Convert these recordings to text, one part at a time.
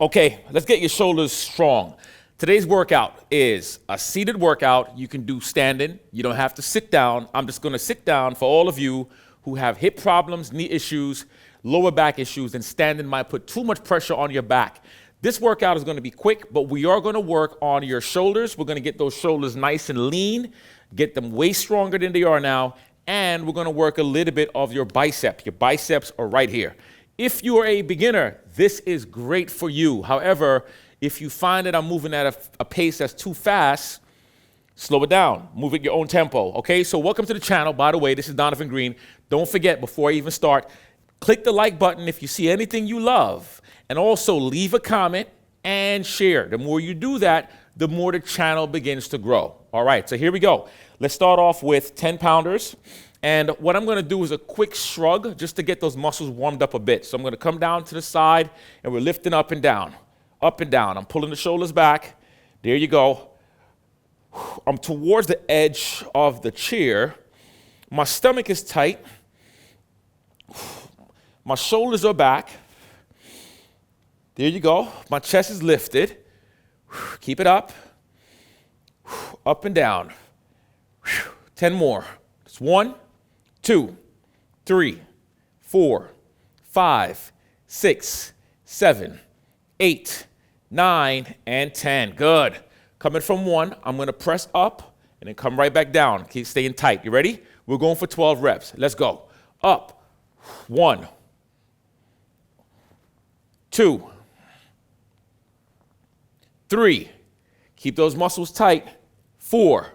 Okay, let's get your shoulders strong. Today's workout is a seated workout. You can do standing. You don't have to sit down. I'm just going to sit down for all of you who have hip problems, knee issues, lower back issues, and standing might put too much pressure on your back. This workout is going to be quick, but we are going to work on your shoulders. We're going to get those shoulders nice and lean, get them way stronger than they are now, and we're going to work a little bit of your bicep. Your biceps are right here. If you are a beginner, this is great for you. However, if you find that I'm moving at a pace that's too fast, slow it down. Move at your own tempo, okay? So welcome to the channel. By the way, this is Donovan Green. Don't forget, before I even start, click the like button if you see anything you love. And also leave a comment and share. The more you do that, the more the channel begins to grow. All right, so here we go. Let's start off with 10 pounders. And what I'm gonna do is a quick shrug just to get those muscles warmed up a bit. So I'm gonna come down to the side and we're lifting up and down, up and down. I'm pulling the shoulders back. There you go. I'm towards the edge of the chair. My stomach is tight. My shoulders are back. There you go. My chest is lifted. Keep it up. Up and down. 10 more. It's 1, 2, 3, 4, 5, 6, 7, 8, 9, and 10. Good. Coming from 1, I'm going to press up and then come right back down. Keep staying tight. You ready? We're going for 12 reps. Let's go. Up. 1, 2, 3. Keep those muscles tight. 4,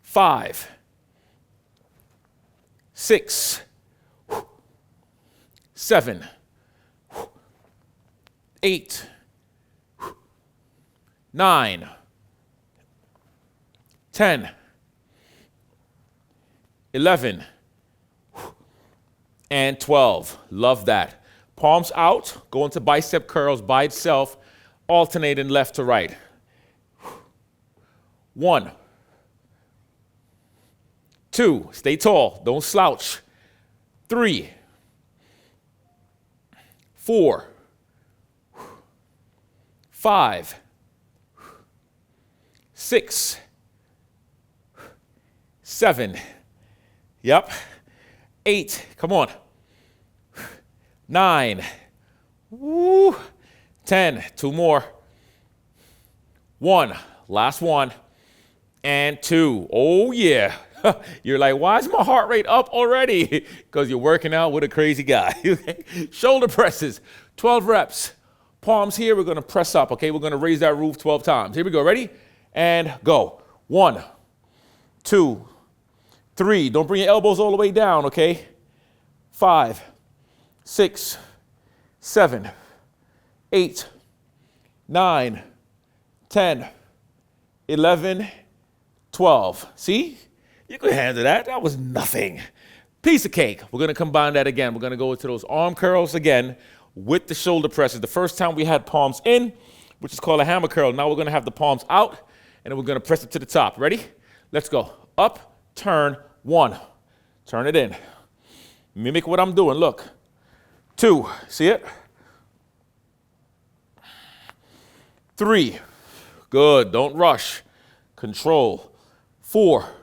5, 6, 7, 8, 9, 10, 11, and 12. Love that. Palms out, go into bicep curls by itself, alternating left to right. 1, 2, stay tall, don't slouch. 3, 4, 5, 6, 7, yep, 8, come on, 9, woo, 10, 2 more, 1, last one, and 2, oh yeah. You're like, why is my heart rate up already? Because you're working out with a crazy guy. Shoulder presses, 12 reps. Palms here, we're gonna press up, okay? We're gonna raise that roof 12 times. Here we go, ready? And go. 1, 2, 3. Don't bring your elbows all the way down, okay? 5, 6, 7, 8, 9, 10, 11, 12. See? You could handle that. That was nothing. Piece of cake. We're going to combine that again. We're going to go into those arm curls again with the shoulder presses. The first time we had palms in, which is called a hammer curl. Now we're going to have the palms out, and then we're going to press it to the top. Ready? Let's go. Up, turn, 1. Turn it in. Mimic what I'm doing. Look. 2. See it? 3. Good. Don't rush. Control. 4.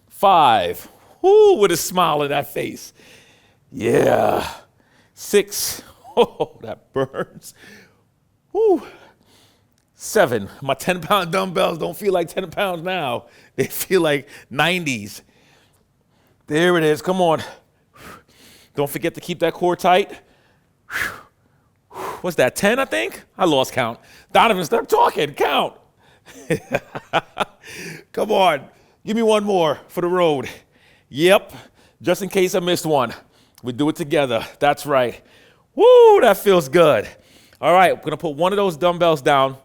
5. Whoo, with a smile on that face. Yeah. 6. Oh, that burns. Whoo. 7. My 10-pound dumbbells don't feel like 10 pounds now. They feel like 90s. There it is. Come on. Don't forget to keep that core tight. What's that, 10, I think? I lost count. Donovan, stop talking. Count. Come on. Give me one more for the road. Yep. Just in case I missed one. We do it together. That's right. Woo, that feels good. All right, we're going to put one of those dumbbells down.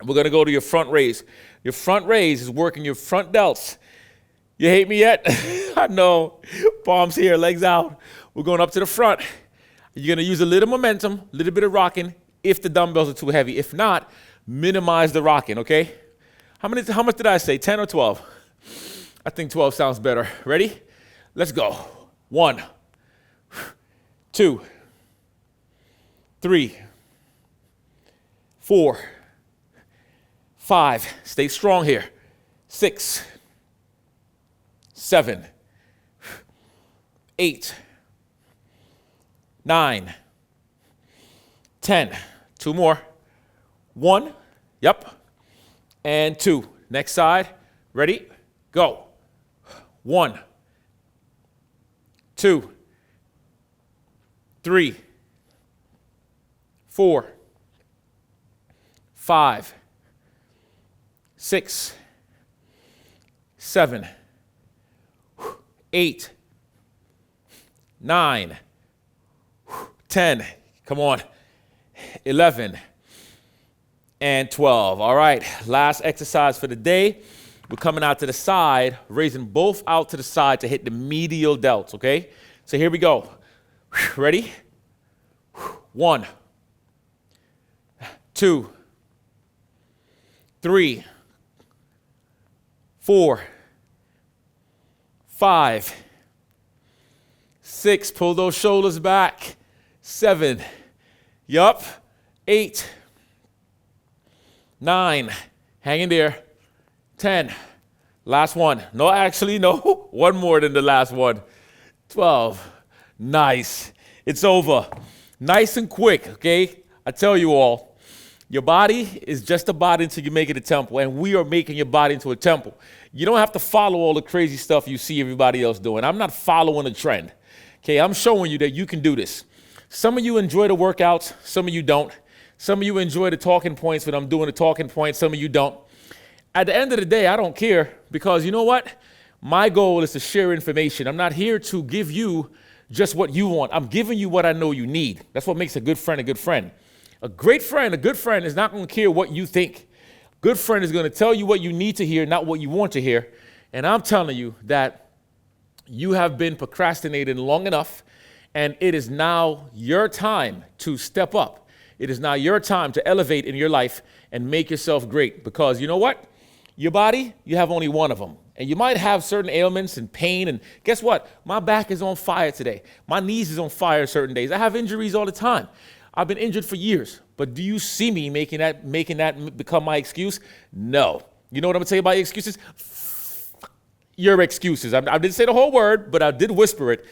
And we're going to go to your front raise. Your front raise is working your front delts. You hate me yet? I know. Palms here, legs out. We're going up to the front. You're going to use a little momentum, a little bit of rocking if the dumbbells are too heavy. If not, minimize the rocking, okay? How much did I say, 10 or 12? I think 12 sounds better. Ready? Let's go. 1, 2, 3, 4, 5. Stay strong here. 6, 7, 8, 9, 10. 2 more. 1. Yep. And 2. Next side. Ready? Go. 1, 2, 3, 4, 5, 6, 7, 8, 9, 10. Come on. 11 and 12. All right. Last exercise for the day. We're coming out to the side, raising both out to the side to hit the medial delts, okay? So here we go. Ready? 1, 2, 3, 4, 5, 6. Pull those shoulders back. 7. Yup. 8, 9. Hang in there. 10. Last one. No, actually, no. One more than the last one. 12. Nice. It's over. Nice and quick, okay? I tell you all, your body is just a body until you make it a temple, and we are making your body into a temple. You don't have to follow all the crazy stuff you see everybody else doing. I'm not following a trend, okay? I'm showing you that you can do this. Some of you enjoy the workouts. Some of you don't. Some of you enjoy the talking points when I'm doing the talking points. Some of you don't. At the end of the day, I don't care, because you know what? My goal is to share information. I'm not here to give you just what you want. I'm giving you what I know you need. That's what makes a good friend a good friend. A great friend, a good friend is not going to care what you think. Good friend is going to tell you what you need to hear, not what you want to hear. And I'm telling you that you have been procrastinating long enough, and it is now your time to step up. It is now your time to elevate in your life and make yourself great, because you know what? Your body, you have only one of them. And you might have certain ailments and pain. And guess what? My back is on fire today. My knees is on fire certain days. I have injuries all the time. I've been injured for years. But do you see me making that become my excuse? No. You know what I'm going to tell you about your excuses? Your excuses. I didn't say the whole word, but I did whisper it.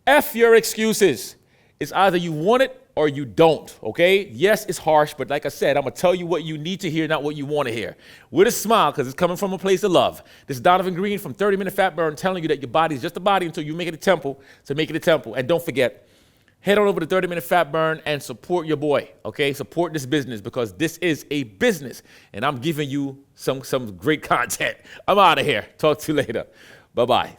F your excuses. It's either you want it or you don't, okay? Yes, it's harsh, but like I said, I'm going to tell you what you need to hear, not what you want to hear. With a smile, because it's coming from a place of love. This is Donovan Green from 30 Minute Fat Burn telling you that your body is just a body until you make it a temple, so make it a temple. And don't forget, head on over to 30 Minute Fat Burn and support your boy, okay? Support this business, because this is a business, and I'm giving you some great content. I'm out of here. Talk to you later. Bye-bye.